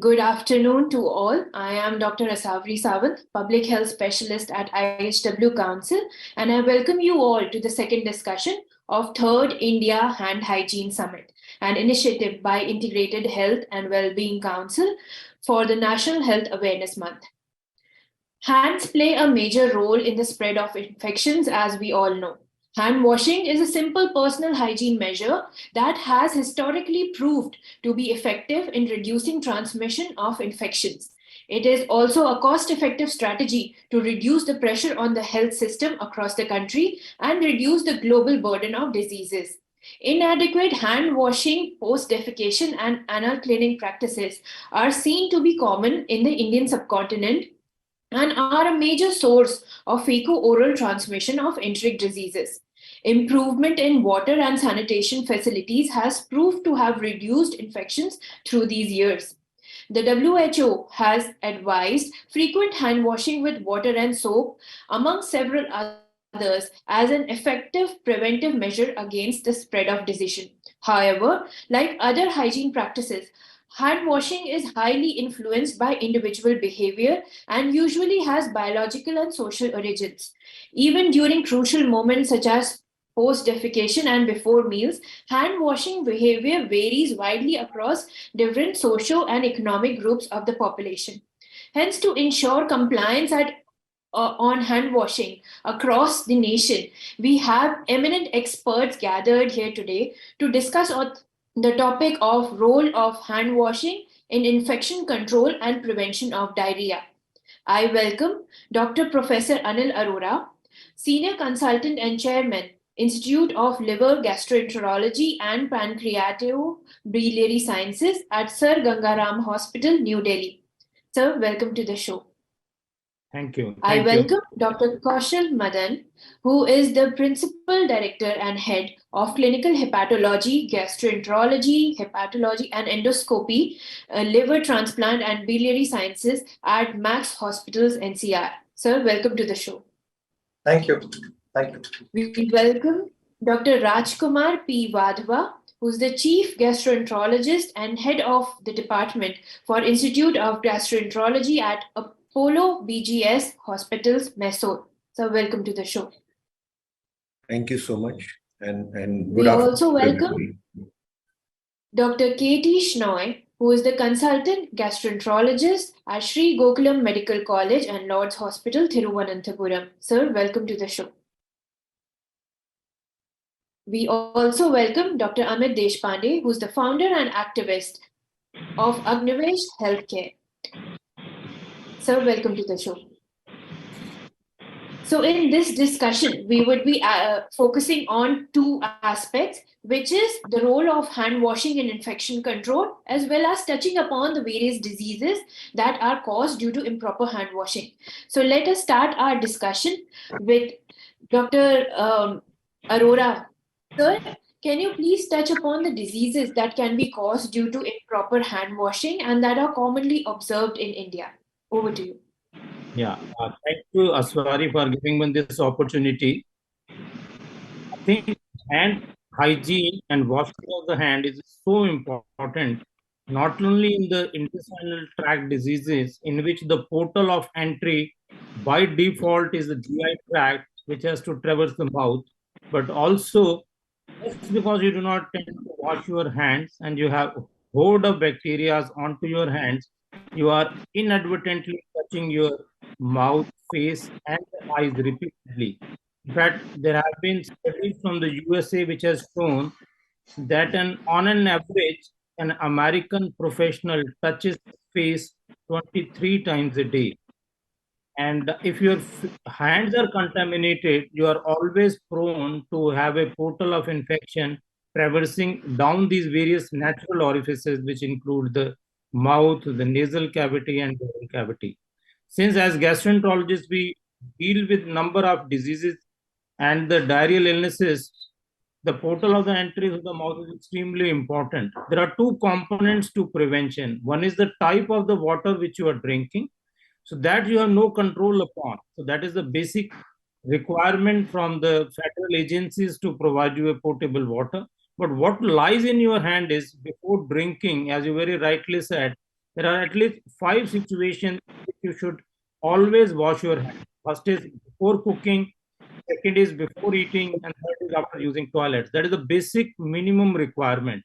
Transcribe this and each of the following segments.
Good afternoon to all. I am Dr. Asavri Sawant, Public Health Specialist at IHW Council, and I welcome you all to the second discussion of Third India Hand Hygiene Summit, an initiative by Integrated Health and Wellbeing Council for the National Health Awareness Month. Hands play a major role in the spread of infections, as we all know. Hand washing is a simple personal hygiene measure that has historically proved to be effective in reducing transmission of infections. It is also a cost-effective strategy to reduce the pressure on the health system across the country and reduce the global burden of diseases. Inadequate hand washing, post-defecation, and anal cleaning practices are seen to be common in the Indian subcontinent and are a major source of fecal-oral transmission of enteric diseases. Improvement in water and sanitation facilities has proved to have reduced infections through these years. The WHO has advised frequent hand washing with water and soap, among several others, as an effective preventive measure against the spread of disease. However, like other hygiene practices, hand washing is highly influenced by individual behavior and usually has biological and social origins. Even during crucial moments such as post-defecation and before meals, hand washing behavior varies widely across different socio and economic groups of the population. Hence, to ensure compliance on hand washing across the nation, we have eminent experts gathered here today to discuss the topic of role of hand washing in infection control and prevention of diarrhea. I welcome Dr. Professor Anil Arora, Senior Consultant and Chairman, Institute of Liver, Gastroenterology and Pancreatico Biliary Sciences at Sir Gangaram Hospital, New Delhi. Sir, welcome to the show. Thank you. I welcome Dr. Kaushal Madan, who is the Principal Director and Head of Clinical Hepatology, Gastroenterology, Hepatology and Endoscopy, Liver Transplant and Biliary Sciences at Max Hospitals, NCR. Sir, welcome to the show. Thank you. Thank you. We welcome Dr. Rajkumar P. Vadhva, who's the Chief Gastroenterologist and Head of the Department for Institute of Gastroenterology at Apollo BGS Hospitals, Mysore. So welcome to the show. Thank you so much. And good we also welcome Dr. Katie Shnoy, who is the Consultant Gastroenterologist at Sri Gokulam Medical College and Lord's Hospital, Thiruvananthapuram. Sir, welcome to the show. We also welcome Dr. Amit Deshpande, who is the founder and activist of Agnivesh Healthcare. Sir, welcome to the show. So in this discussion, we would be focusing on two aspects, which is the role of hand washing in infection control, as well as touching upon the various diseases that are caused due to improper hand washing. So let us start our discussion with Dr. Arora. Sir, can you please touch upon the diseases that can be caused due to improper hand washing and that are commonly observed in India? Over to you. Yeah, thank you, Aswari, for giving me this opportunity. I think hand hygiene and washing of the hand is so important, not only in the intestinal tract diseases, in which the portal of entry by default is the GI tract, which has to traverse the mouth, but also just because you do not tend to wash your hands and you have horde of bacteria onto your hands, you are inadvertently touching your mouth, face, and eyes repeatedly. In fact, there have been studies from the USA which has shown that on an average, an American professional touches face 23 times a day. And if your hands are contaminated, you are always prone to have a portal of infection traversing down these various natural orifices, which include the mouth, the nasal cavity, and the oral cavity. Since as gastroenterologists, we deal with number of diseases and the diarrheal illnesses, the portal of the entry of the mouth is extremely important. There are two components to prevention. One is the type of the water which you are drinking. So that you have no control upon. So that is the basic requirement from the federal agencies to provide you a potable water. But what lies in your hand is, before drinking, as you very rightly said, there are at least 5 situations you should always wash your hands. First is before cooking, second is before eating, and third is after using toilets. That is the basic minimum requirement.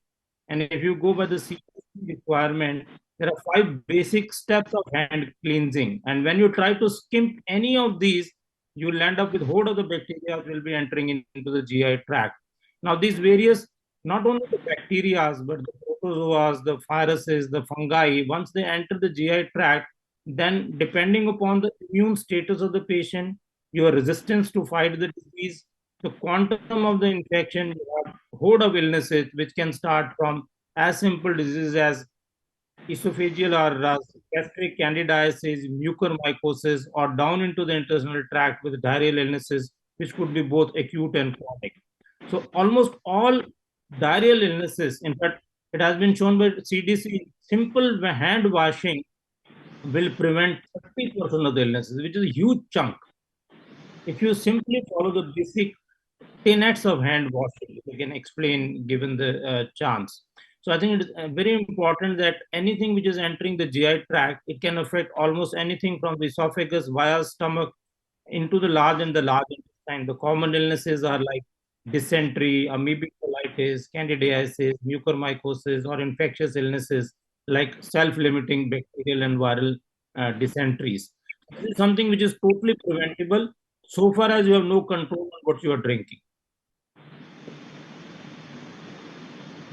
And if you go by the CDC requirement, there are 5 basic steps of hand cleansing. And when you try to skimp any of these, you'll end up with whole of the bacteria will be entering into the GI tract. Now, these various, not only the bacteria, but the protozoas, the viruses, the fungi, once they enter the GI tract, then depending upon the immune status of the patient, your resistance to fight the disease, the quantum of the infection, you have a horde of illnesses which can start from as simple diseases as esophageal or gastric candidiasis, mucormycosis, or down into the intestinal tract with diarrheal illnesses, which could be both acute and chronic. So almost all diarrheal illnesses, in fact, it has been shown by CDC, simple hand washing will prevent 30% of the illnesses, which is a huge chunk. If you simply follow the basic tenets of hand washing, we can explain given the chance. So I think it is very important that anything which is entering the GI tract, it can affect almost anything from the esophagus via stomach into the large and the large intestine. The common illnesses are like dysentery, amoebic colitis, candidiasis, mucormycosis, or infectious illnesses like self-limiting bacterial and viral dysenteries. This is something which is totally preventable so far as you have no control on what you are drinking.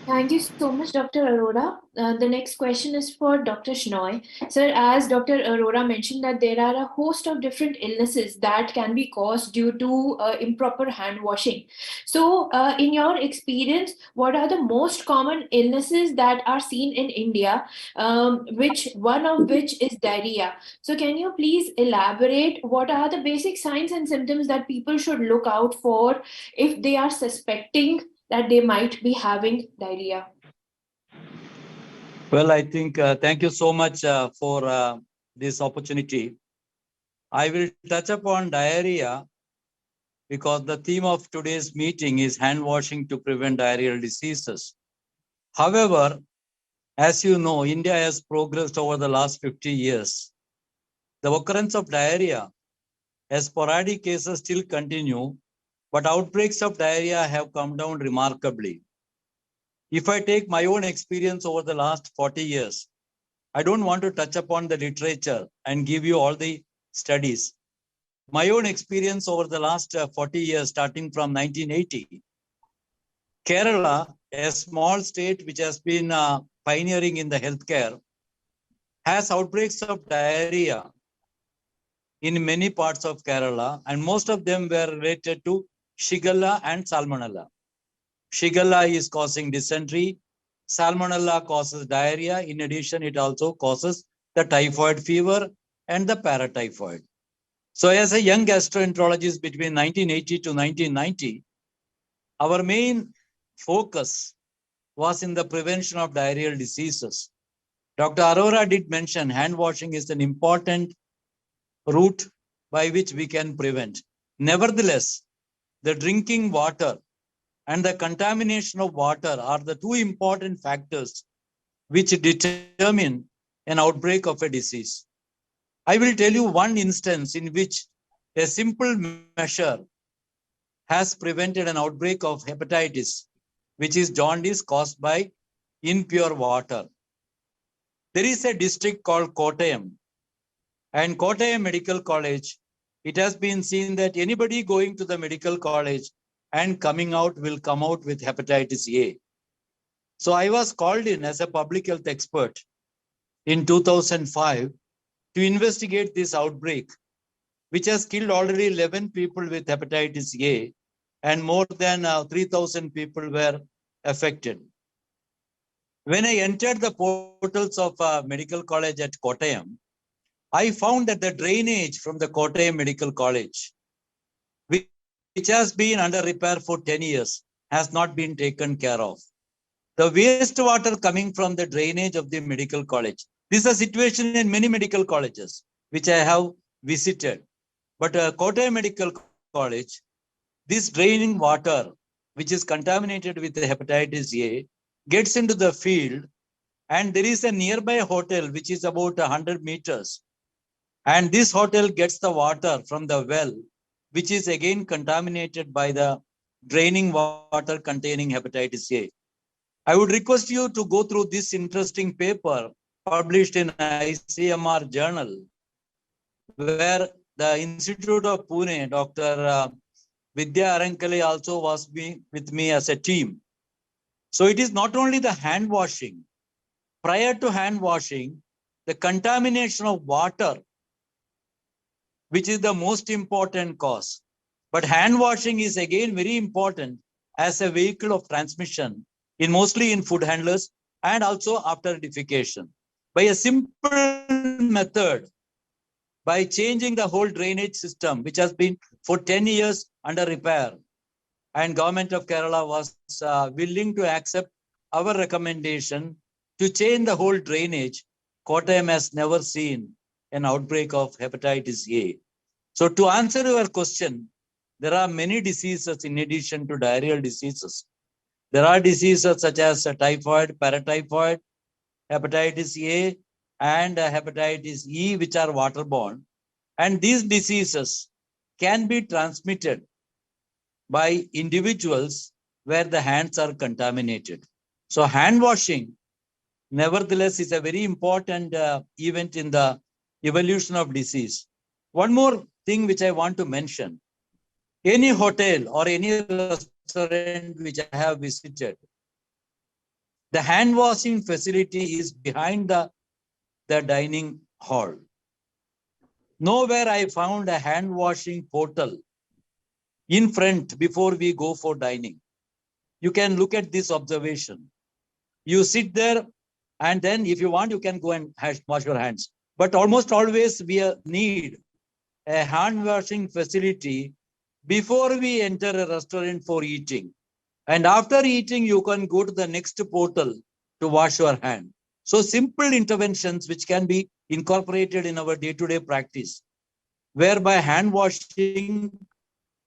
Thank you so much, Dr. Arora. The next question is for Dr. Shnoy. Sir, as Dr. Arora mentioned that there are a host of different illnesses that can be caused due to improper hand washing. So, in your experience, what are the most common illnesses that are seen in India, which one of which is diarrhea? So, can you please elaborate what are the basic signs and symptoms that people should look out for if they are suspecting that they might be having diarrhea? Well, I think thank you so much for this opportunity. I will touch upon diarrhea because the theme of today's meeting is hand washing to prevent diarrheal diseases. However, as you know, India has progressed over the last 50 years. The occurrence of diarrhea, as sporadic cases still continue, but outbreaks of diarrhea have come down remarkably. If I take my own experience over the last 40 years, I don't want to touch upon the literature and give you all the studies. My own experience over the last 40 years, starting from 1980, Kerala, a small state which has been pioneering in the healthcare, has outbreaks of diarrhea in many parts of Kerala, and most of them were related to Shigella and Salmonella. Shigella is causing dysentery. Salmonella causes diarrhea. In addition, it also causes the typhoid fever and the paratyphoid. So as a young gastroenterologist between 1980 to 1990, our main focus was in the prevention of diarrheal diseases. Dr. Arora did mention hand washing is an important route by which we can prevent. Nevertheless, the drinking water and the contamination of water are the two important factors which determine an outbreak of a disease. I will tell you one instance in which a simple measure has prevented an outbreak of hepatitis, which is jaundice caused by impure water. There is a district called Kottayam, and Kottayam Medical College, it has been seen that anybody going to the medical college and coming out will come out with hepatitis A. So I was called in as a public health expert in 2005 to investigate this outbreak, which has killed already 11 people with hepatitis A, and more than 3,000 people were affected. When I entered the portals of medical college at Kottayam, I found that the drainage from the Kottayam Medical College, which has been under repair for 10 years, has not been taken care of. The wastewater coming from the drainage of the medical college. This is a situation in many medical colleges, which I have visited. But Kottayam Medical College, this draining water, which is contaminated with the hepatitis A, gets into the field And there is a nearby hotel, which is about 100 meters. And this hotel gets the water from the well, which is again contaminated by the draining water containing hepatitis A. I would request you to go through this interesting paper published in ICMR journal, where the Institute of Pune, Dr. Vidya Arankale also was with me as a team. So it is not only the hand washing. Prior to hand washing, the contamination of water, which is the most important cause. But hand washing is again very important as a vehicle of transmission, mostly in food handlers and also after defecation. By a simple method, by changing the whole drainage system, which has been for 10 years under repair, and Government of Kerala was willing to accept our recommendation to change the whole drainage, Kottayam has never seen an outbreak of hepatitis A. So to answer your question, there are many diseases in addition to diarrheal diseases. There are diseases such as typhoid, paratyphoid, hepatitis A, and hepatitis E, which are waterborne. And these diseases can be transmitted by individuals where the hands are contaminated. So hand washing, nevertheless, is a very important event in the evolution of disease. One more thing which I want to mention. Any hotel or any restaurant which I have visited, the hand washing facility is behind the dining hall. Nowhere I found a hand washing portal in front before we go for dining. You can look at this observation. You sit there and then if you want, you can go and wash your hands. But almost always we need a hand washing facility before we enter a restaurant for eating. And after eating, you can go to the next portal to wash your hand. So simple interventions which can be incorporated in our day-to-day practice, whereby hand washing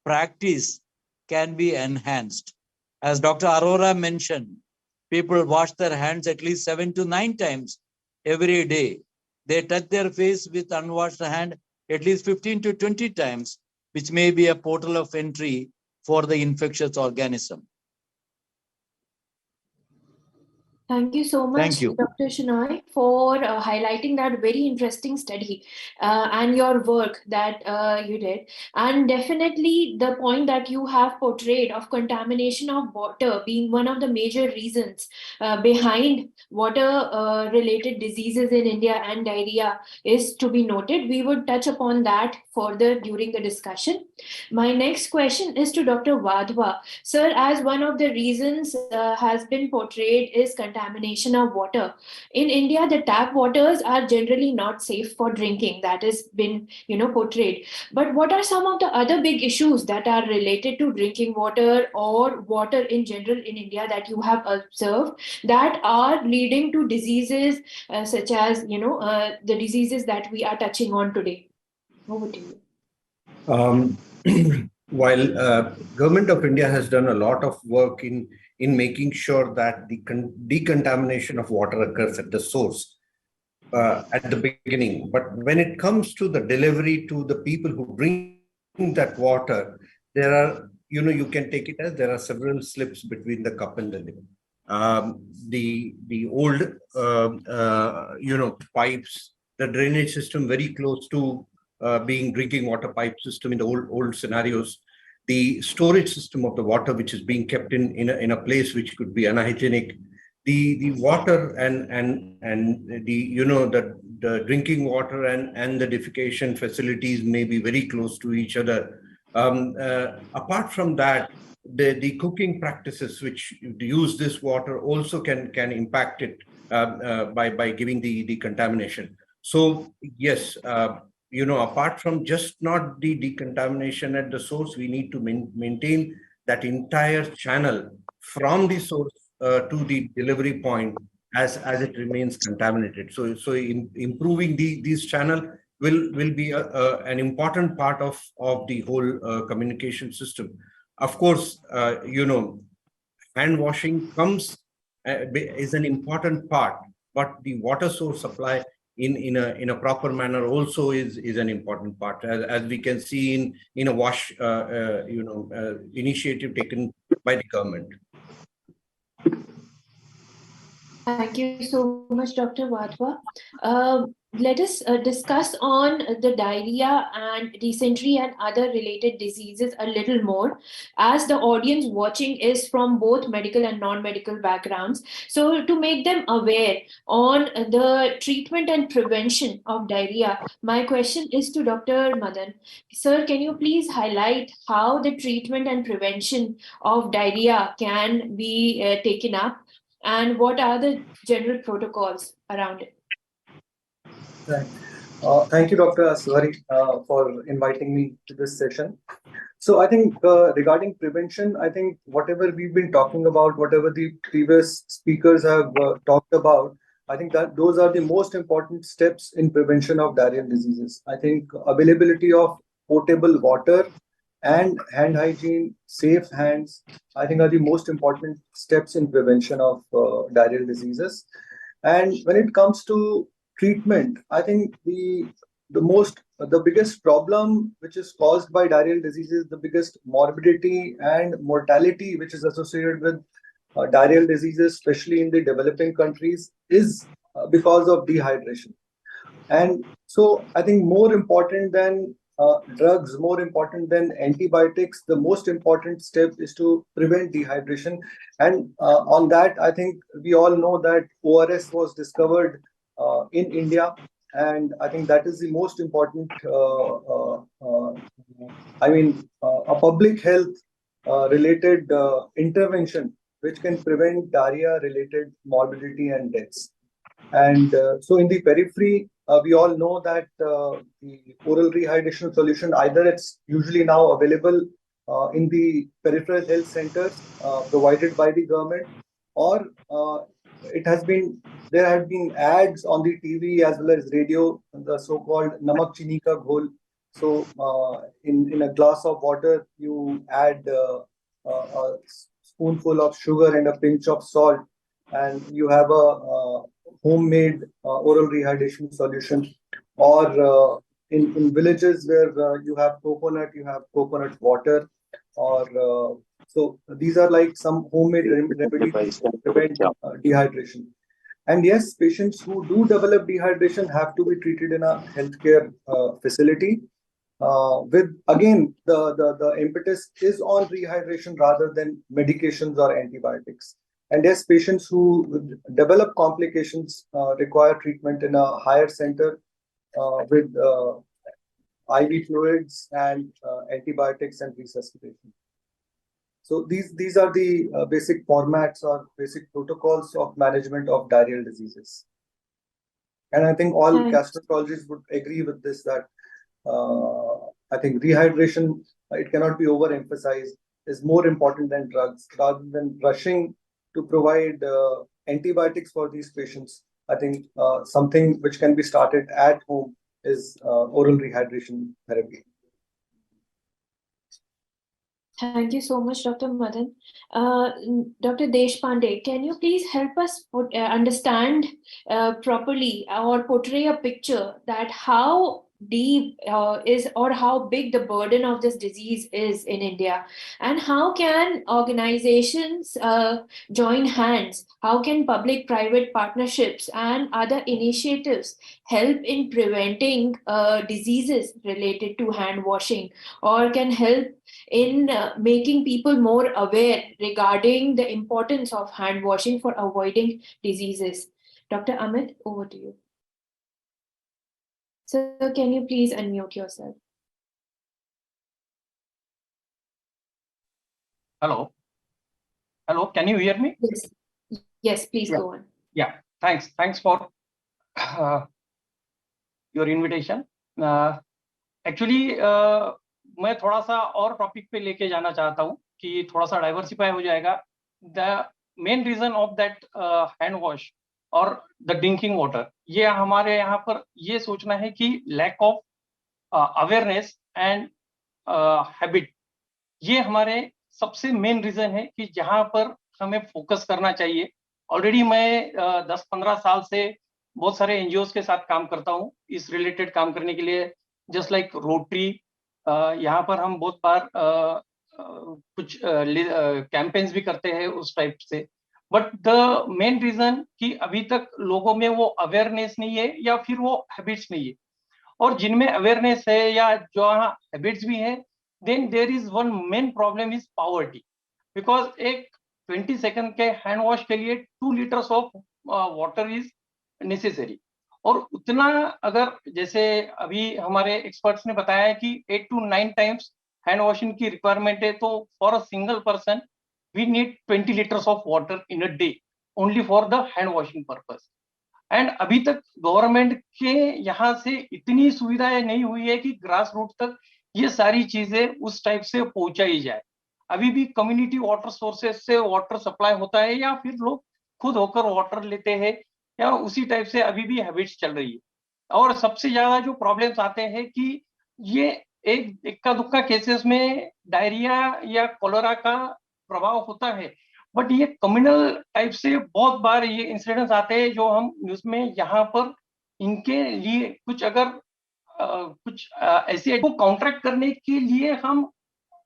practice can be enhanced. As Dr. Arora mentioned, people wash their hands at least 7 to 9 times every day. They touch their face with unwashed hand at least 15 to 20 times, which may be a portal of entry for the infectious organism. Thank you so much, Thank you. Dr. Shenoy, for highlighting that very interesting study and your work that you did. And definitely the point that you have portrayed of contamination of water being one of the major reasons behind water-related diseases in India and diarrhea is to be noted. We would touch upon that further during the discussion. My next question is to Dr. Wadhwa. Sir, as one of the reasons has been portrayed is contamination of water. In India, the tap waters are generally not safe for drinking. That has been, portrayed. But what are some of the other big issues that are related to drinking water or water in general in India that you have observed that are leading to diseases such as, the diseases that we are touching on today? Over to you. While Government of India has done a lot of work in making sure that the decontamination of water occurs at the source at the beginning, but when it comes to the delivery to the people who drink that water, there are, you can take it as there are several slips between the cup and the lip. The old, pipes, the drainage system very close to being drinking water pipe system in the old scenarios, the storage system of the water which is being kept in a place which could be unhygienic, the water and the drinking water and the defecation facilities may be very close to each other. Apart from that, the cooking practices which use this water also can impact it by giving the contamination. So yes, apart from just not the decontamination at the source, we need to maintain that entire channel from the source to the delivery point as it remains contaminated. So improving these channel will be an important part of the whole communication system. Of course, hand washing is an important part, but the water source supply in a proper manner also is an important part, as we can see in a wash initiative taken by the government. Thank you so much, Dr. Wadhwa. Let us discuss on the diarrhea and dysentery and other related diseases a little more, as the audience watching is from both medical and non-medical backgrounds. So to make them aware on the treatment and prevention of diarrhea, my question is to Dr. Madan. Sir, can you please highlight how the treatment and prevention of diarrhea can be taken up? And what are the general protocols around it? Right. Thank you, Dr. Aswari, for inviting me to this session. So I think regarding prevention, I think whatever we've been talking about, whatever the previous speakers have talked about, I think that those are the most important steps in prevention of diarrheal diseases. I think availability of potable water and hand hygiene, safe hands, I think are the most important steps in prevention of diarrheal diseases. And when it comes to treatment, I think the biggest problem which is caused by diarrheal diseases, the biggest morbidity and mortality which is associated with diarrheal diseases, especially in the developing countries, is because of dehydration. And so I think more important than drugs, more important than antibiotics, the most important step is to prevent dehydration. And on that, I think we all know that ORS was discovered in India. And I think that is the most important, a public health related intervention which can prevent diarrhea related morbidity and deaths. And so in the periphery, we all know that the oral rehydration solution, either it's usually now available in the peripheral health centers provided by the government, or there have been ads on the TV as well as radio, the so-called namak chini ka ghol. So in a glass of water, you add a spoonful of sugar and a pinch of salt, and you have a homemade oral rehydration solution. Or in villages where you have coconut water, or so these are like some homemade remedies to prevent dehydration. And yes, patients who do develop dehydration have to be treated in a healthcare facility. With again, the impetus is on rehydration rather than medications or antibiotics. And yes, patients who develop complications require treatment in a higher center with IV fluids and antibiotics and resuscitation. So these are the basic formats or basic protocols of management of diarrheal diseases. And I think all gastroenterologists would agree with this, that I think rehydration, it cannot be overemphasized, is more important than drugs. Rather than rushing to provide antibiotics for these patients, I think something which can be started at home is oral rehydration therapy. Thank you so much, Dr. Madan. Dr. Deshpande, can you please help us understand properly or portray a picture that how deep is or how big the burden of this disease is in India, and how can organizations join hands? How can public-private partnerships and other initiatives help in preventing diseases related to hand washing, or can help in making people more aware regarding the importance of hand washing for avoiding diseases? Dr. Amit, over to you. So can you please unmute yourself? Hello. Hello, can you hear me? Yes. Yes, please go on. Yeah, thanks. Thanks for your invitation. Actually, मैं थोड़ा सा और topic पे लेके जाना चाहता हूँ कि थोड़ा सा डाइवर्सिफाई हो जाएगा. The main reason of that hand wash और द ड्रिंकिंग वाटर, ये हमारे यहाँ पर ये सोचना है कि lack of awareness and habit, ये हमारे सबसे मेन रीजन है कि जहाँ पर हमें फोकस करना चाहिए. ऑलरेडी मैं 10-15 साल से बहुत सारे एनजीओज के साथ काम करता हूँ इस रिलेटेड काम करने के लिए, जस्ट लाइक रोटरी। यहाँ पर हम बहुत बार कुछ कैंपेन्स भी करते हैं उस टाइप से। बट द मेन रीजन कि अभी तक लोगों में वो अवेयरनेस नहीं है या फिर वो हैबिट्स नहीं है, और जिनमें अवेयरनेस है या जो हैबिट्स भी है, then there is one main problem is poverty. Because एक 20 सेकंड के हैंड वॉश के लिए 2 litres of water is necessary, और उतना अगर जैसे अभी हमारे एक्सपर्ट्स ने बताया है कि 8 to 9 टाइम्स हैंड वॉशिंग की रिक्वायरमेंट है, तो for a single person we need 20 litres of water in a day only for the hand washing purpose. And अभी तक गवर्नमेंट के यहाँ से इतनी सुविधाएं नहीं हुई है कि ग्रास रूट तक ये सारी चीजें उस टाइप से पहुंचाई जाए। अभी भी कम्युनिटी वाटर सोर्सेज से वाटर सप्लाई होता है, या फिर लोग खुद होकर वाटर लेते हैं, या उसी टाइप से अभी भी हैबिट्स चल रही है। और सबसे ज्यादा जो प्रॉब्लम्स आते हैं कि ये एक इक्का दुक्का केसेस में डायरिया या कोलेरा का प्रभाव होता है, बट ये कम्युनल टाइप से बहुत बार ये इंसिडेंट्स आते हैं जो हम न्यूज में यहाँ पर इनके लिए कुछ अगर कुछ ऐसी को काउंटरैक्ट करने के लिए हम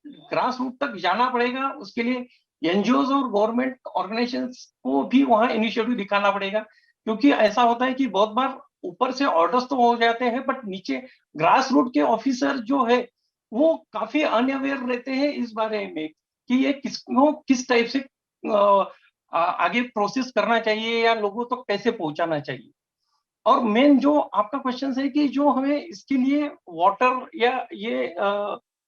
ग्रास रूट तक जाना पड़ेगा। उसके लिए एनजीओज और गवर्नमेंट ऑर्गेनाइजेशंस को भी वहां इनिशिएटिव दिखाना पड़ेगा, क्योंकि ऐसा होता है कि बहुत बार ऊपर से ऑर्डर्स तो हो जाते हैं, बट नीचे ग्रास रूट के ऑफिसर जो है वो काफी अनअवेयर रहते हैं इस बारे में कि ये किसको किस टाइप से आगे प्रोसेस करना चाहिए या लोगों तक कैसे पहुंचाना चाहिए। और मेन जो आपका क्वेश्चन है कि जो हमें इसके लिए वाटर या ये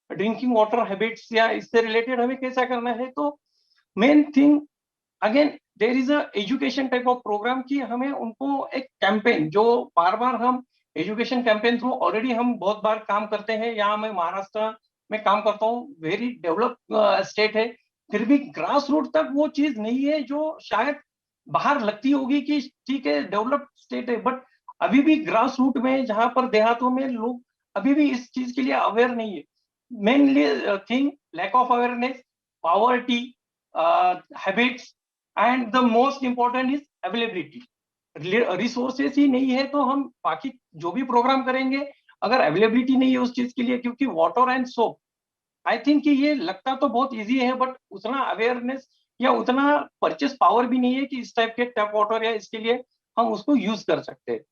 ड्रिंकिंग वाटर हैबिट्स या इससे रिलेटेड हमें कैसा करना है, तो main thing again there is a education type of programme कि हमें उनको एक कैंपेन जो बार बार हम एजुकेशन कैंपेन थ्रू ऑलरेडी हम बहुत बार काम करते हैं। यहाँ मैं महाराष्ट्र में काम करता हूँ, वेरी डेवलप स्टेट है, फिर भी ग्रास रूट तक वो चीज नहीं है जो शायद बाहर लगती होगी कि ठीक है डेवलप्ड स्टेट है, बट अभी भी ग्रास रूट में जहां पर देहातों में लोग अभी भी इस चीज के लिए अवेयर नहीं है। Mainly thing lack of awareness, poverty, habits, and the most important is availability. Resources ही नहीं है तो हम बाकी जो भी प्रोग्राम करेंगे अगर अवेलेबिलिटी नहीं है उस चीज के लिए, क्योंकि water and soap I think कि ये लगता तो बहुत इजी है, बट उतना अवेयरनेस या उतना परचेस पावर भी नहीं है कि इस टाइप के टैप वाटर या इसके लिए हम उसको यूज कर सकते हैं।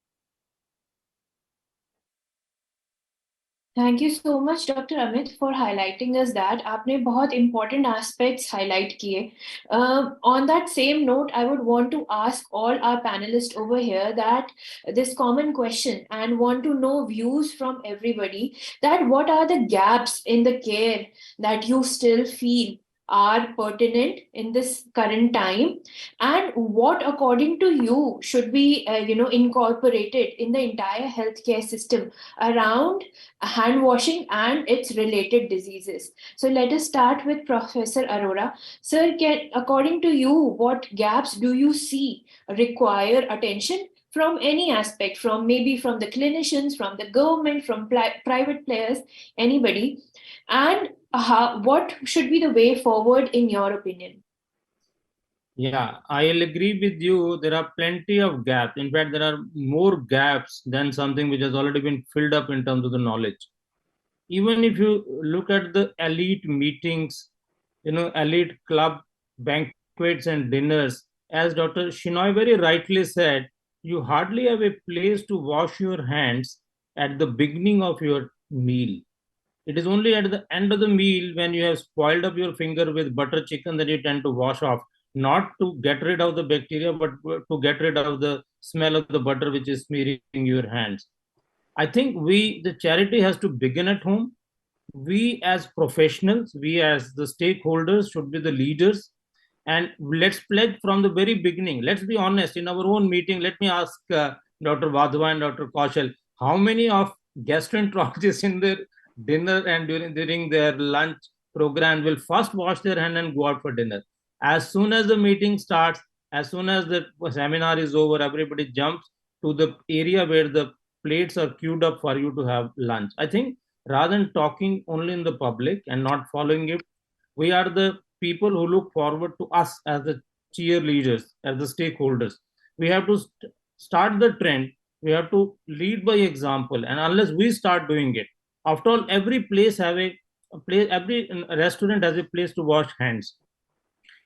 Thank you so much, Dr. Amit, for highlighting us that. आपने बहुत important aspects highlight किए. On that same note, I would want to ask all our panelists over here that this common question and want to know views from everybody that what are the gaps in the care that you still feel are pertinent in this current time, and what according to you should be incorporated in the entire healthcare system around hand washing and its related diseases. So let us start with Professor Arora. Sir, according to you, what gaps do you see require attention from any aspect, from maybe from the clinicians, from the government, from private players, anybody, and what should be the way forward in your opinion? Yeah, I'll agree with you. There are plenty of gaps. In fact, there are more gaps than something which has already been filled up in terms of the knowledge. Even if you look at the elite meetings, elite club banquets and dinners, as Dr. Shinoy very rightly said, you hardly have a place to wash your hands at the beginning of your meal. It is only at the end of the meal when you have spoiled up your finger with butter chicken that you tend to wash off, not to get rid of the bacteria, but to get rid of the smell of the butter which is smearing your hands. I think the charity has to begin at home. We as professionals, we as the stakeholders should be the leaders. And let's pledge from the very beginning. Let's be honest, in our own meeting, let me ask Dr. Vadhava and Dr. Kaushal, how many of gastroenterologists in their dinner and during their lunch program will first wash their hand and go out for dinner? As soon as the meeting starts, as soon as the seminar is over, everybody jumps to the area where the plates are queued up for you to have lunch. I think rather than talking only in the public and not following it, we are the people who look forward to us as the cheerleaders, as the stakeholders. We have to start the trend. We have to lead by example. And unless we start doing it, after all, every place have a place, every restaurant has a place to wash hands.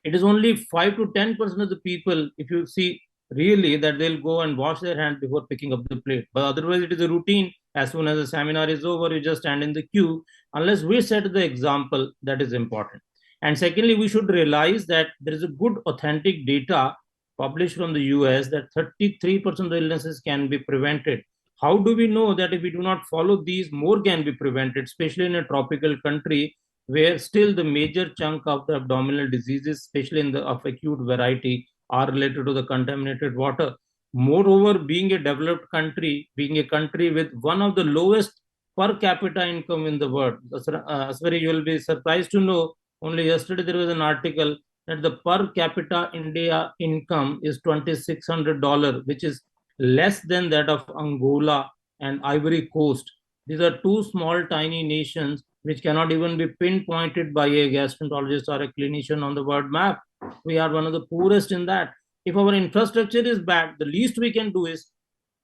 It is only 5 to 10% of the people, if you see really, that they'll go and wash their hands before picking up the plate. But otherwise, it is a routine. As soon as the seminar is over, you just stand in the queue. Unless we set the example, that is important. And secondly, we should realize that there is a good authentic data published from the US that 33% of the illnesses can be prevented. How do we know that if we do not follow these, more can be prevented, especially in a tropical country where still the major chunk of the abdominal diseases, especially in the of acute variety, are related to the contaminated water. Moreover, being a developed country, being a country with one of the lowest per capita income in the world, Aswari, you will be surprised to know, only yesterday there was an article that the per capita India income is $2,600, which is less than that of Angola and Ivory Coast. These are two small, tiny nations which cannot even be pinpointed by a gastroenterologist or a clinician on the world map. We are one of the poorest in that. If our infrastructure is bad, the least we can do is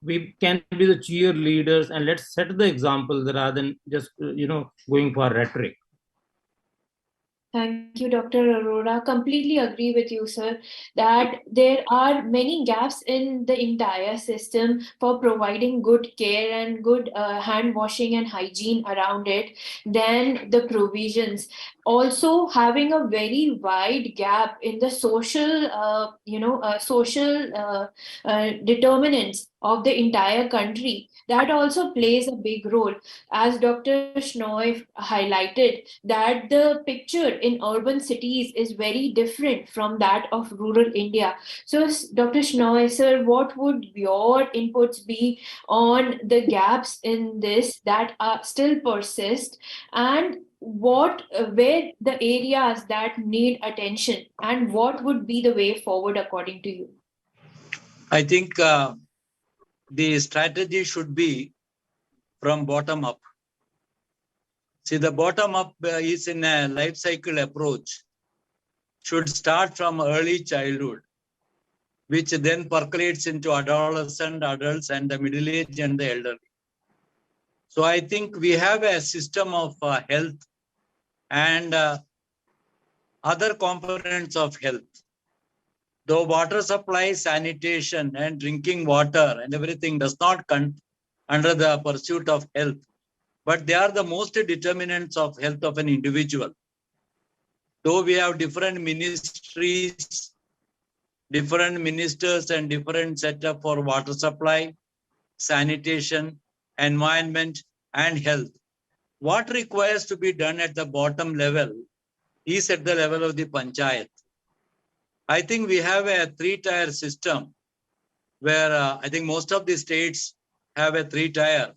we can be the cheerleaders and let's set the example rather than just going for rhetoric. Thank you, Dr. Arora. Completely agree with you, sir, that there are many gaps in the entire system for providing good care and good hand washing and hygiene around it than the provisions. Also, having a very wide gap in the social, determinants of the entire country. That also plays a big role. As Dr. Shnoy highlighted, that the picture in urban cities is very different from that of rural India. So, Dr. Shnoy, sir, what would your inputs be on the gaps in this that still persist, and where the areas that need attention, and what would be the way forward according to you? I think the strategy should be from bottom up. See, the bottom up is in a life cycle approach, should start from early childhood, which then percolates into adolescent, adults, and the middle age and the elderly. So I think we have a system of health and other components of health. Though water supply, sanitation, and drinking water and everything does not come under the pursuit of health, but they are the most determinants of health of an individual. Though we have different ministries, different ministers, and different setup for water supply, sanitation, environment, and health, what requires to be done at the bottom level is at the level of the panchayat. I think we have a three-tier system where I think most of the states have a three-tier.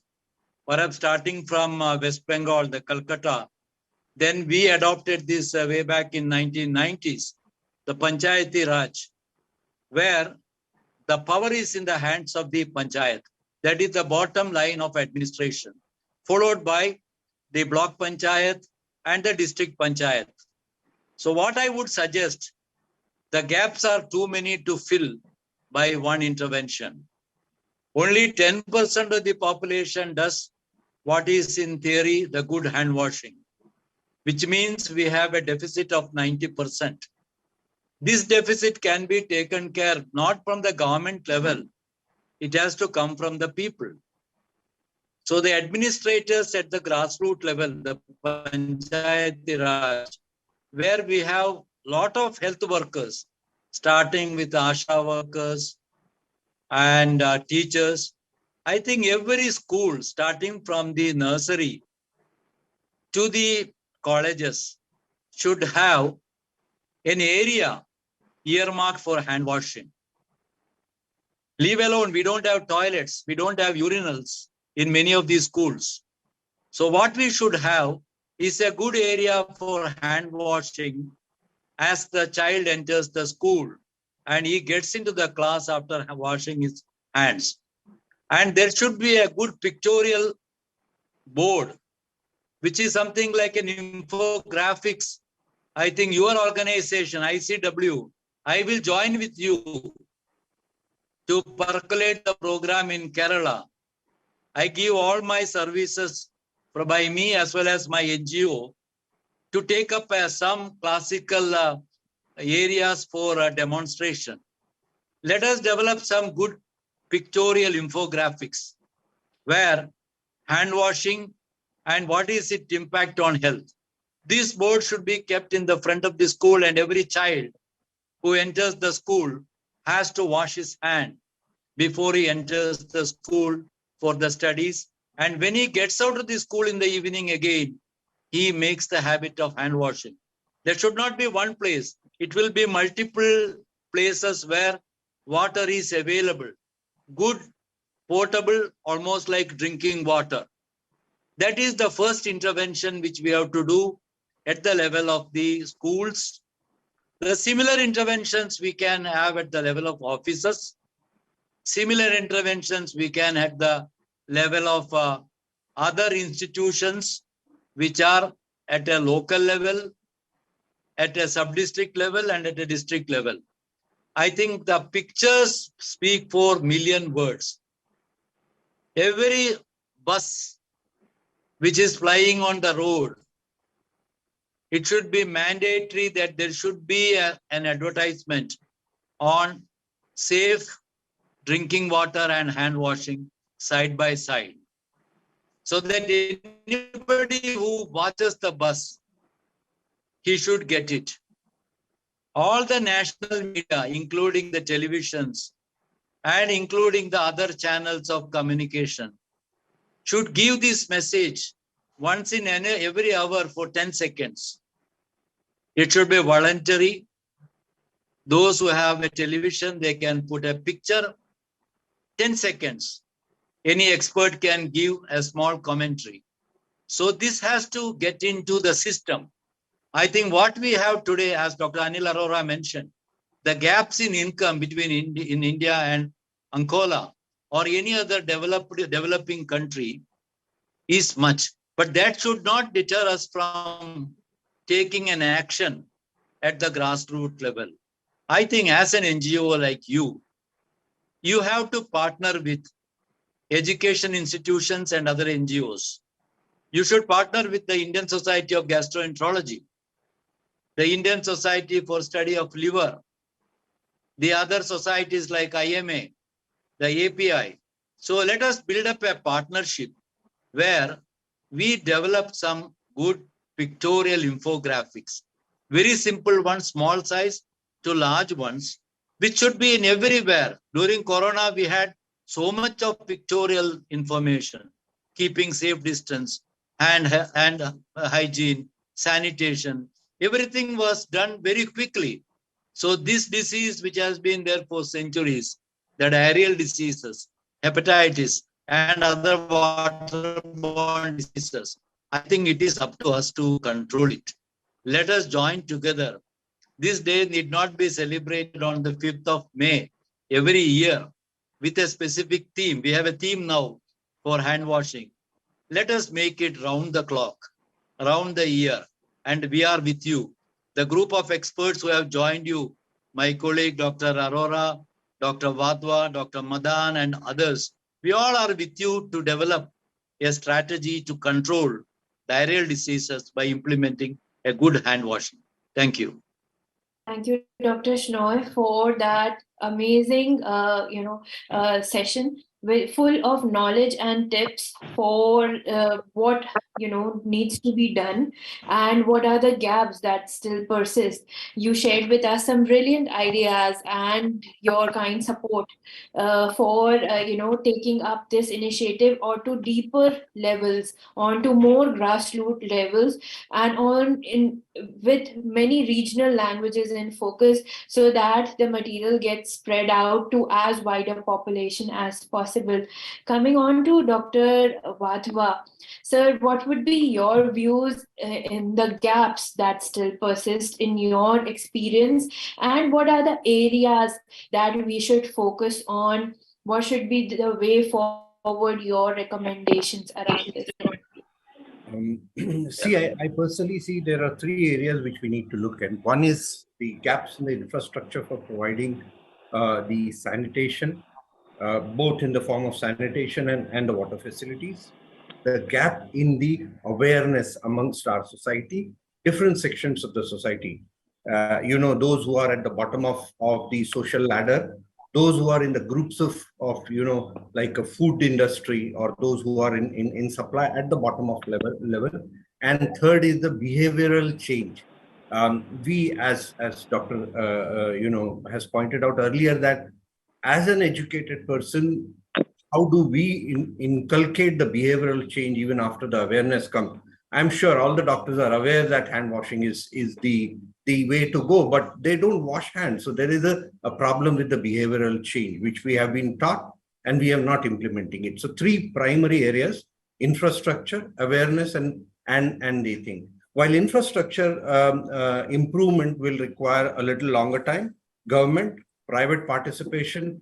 Perhaps starting from West Bengal, the Calcutta, then we adopted this way back in 1990s, the Panchayati Raj, where the power is in the hands of the Panchayat. That is the bottom line of administration, followed by the block Panchayat and the district Panchayat. So what I would suggest, the gaps are too many to fill by one intervention. Only 10% of the population does what is in theory the good hand washing, which means we have a deficit of 90%. This deficit can be taken care not from the government level, it has to come from the people. So the administrators at the grassroots level, the Panchayati Raj, where we have lot of health workers, starting with ASHA workers and teachers. I think every school, starting from the nursery to the colleges, should have an area earmarked for hand washing. Leave alone, we don't have toilets, we don't have urinals in many of these schools. So what we should have is a good area for hand washing as the child enters the school and he gets into the class after washing his hands. And there should be a good pictorial board, which is something like an infographics. I think your organization, ICW, I will join with you to percolate the program in Kerala. I give all my services by me as well as my NGO to take up some classical areas for demonstration. Let us develop some good pictorial infographics where hand washing and what is its impact on health. This board should be kept in the front of the school, and every child who enters the school has to wash his hand before he enters the school for the studies. And when he gets out of the school in the evening again, he makes the habit of hand washing. There should not be one place. It will be multiple places where water is available. Good, potable, almost like drinking water. That is the first intervention which we have to do at the level of the schools. The similar interventions we can have at the level of offices. Similar interventions we can at the level of other institutions which are at a local level, at a sub-district level, and at a district level. I think the pictures speak for million words. Every bus which is flying on the road, it should be mandatory that there should be an advertisement on safe drinking water and hand washing side by side, so that anybody who watches the bus, he should get it. All the national media, including the televisions and including the other channels of communication, should give this message once in every hour for 10 seconds. It should be voluntary. Those who have a television, they can put a picture, 10 seconds. Any expert can give a small commentary. So this has to get into the system. I think what we have today, as Dr. Anil Arora mentioned, the gaps in income between in India and Angola or any other developing country is much. But that should not deter us from taking an action at the grassroots level. I think as an NGO like you have to partner with education institutions and other NGOs. You should partner with the Indian Society of Gastroenterology, the Indian Society for Study of Liver, the other societies like IMA, the API. So let us build up a partnership where we develop some good pictorial infographics, very simple ones, small size to large ones, which should be in everywhere. During Corona, we had so much of pictorial information, keeping safe distance, and hygiene, sanitation. Everything was done very quickly. So this disease, which has been there for centuries, the diarrheal diseases, hepatitis, and other waterborne diseases, I think it is up to us to control it. Let us join together. This day need not be celebrated on the 5th of May every year with a specific theme. We have a theme now for hand washing. Let us make it round the clock, around the year, and we are with you. The group of experts who have joined you, my colleague Dr. Arora, Dr. Vadwa, Dr. Madan, and others, we all are with you to develop a strategy to control diarrheal diseases by implementing a good hand washing. Thank you. Thank you, Dr. Shnoy, for that amazing, session full of knowledge and tips for what needs to be done and what are the gaps that still persist. You shared with us some brilliant ideas and your kind support for taking up this initiative or to deeper levels, onto more grassroots levels, and with many regional languages in focus, so that the material gets spread out to as wide a population as possible. Coming on to Dr. Vadwa, sir, what would be your views in the gaps that still persist in your experience, and what are the areas that we should focus on? What should be the way forward, your recommendations around this? See, I personally see there are three areas which we need to look at. One is the gaps in the infrastructure for providing the sanitation, both in the form of sanitation and the water facilities. The gap in the awareness amongst our society, different sections of the society. Those who are at the bottom of the social ladder, those who are in the groups of like a food industry, or those who are in supply at the bottom of level. And third is the behavioral change. We, as Dr. Has pointed out earlier, that as an educated person, how do we inculcate the behavioral change even after the awareness comes? I'm sure all the doctors are aware that hand washing is the way to go, but they don't wash hands. So there is a problem with the behavioral change, which we have been taught and we have not implementing it. So three primary areas: infrastructure, awareness, and the thing. While infrastructure improvement will require a little longer time, government, private participation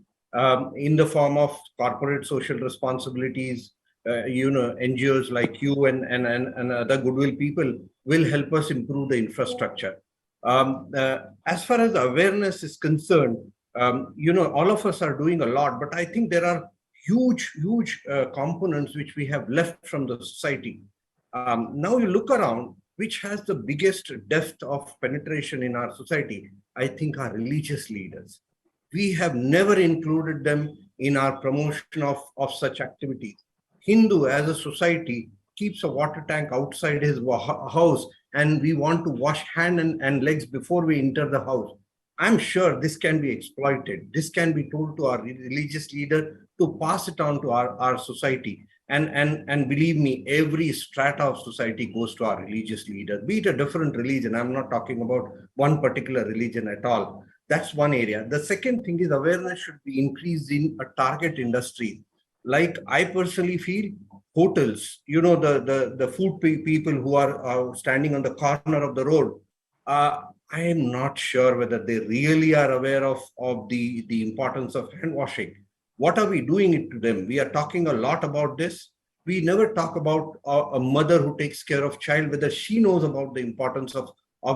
in the form of corporate social responsibilities, NGOs like you and other goodwill people will help us improve the infrastructure. As far as awareness is concerned, all of us are doing a lot, but I think there are huge components which we have left from the society. Now you look around, which has the biggest depth of penetration in our society, I think are religious leaders. We have never included them in our promotion of such activities. Hindu as a society keeps a water tank outside his house, and we want to wash hand and legs before we enter the house. I'm sure this can be exploited. This can be told to our religious leader to pass it on to our society. And believe me, every strata of society goes to our religious leader, be it a different religion. I'm not talking about one particular religion at all. That's one area. The second thing is awareness should be increased in a target industry. Like I personally feel, hotels, the food people who are standing on the corner of the road, I am not sure whether they really are aware of the importance of hand washing. What are we doing it to them? We are talking a lot about this. We never talk about a mother who takes care of child, whether she knows about the importance of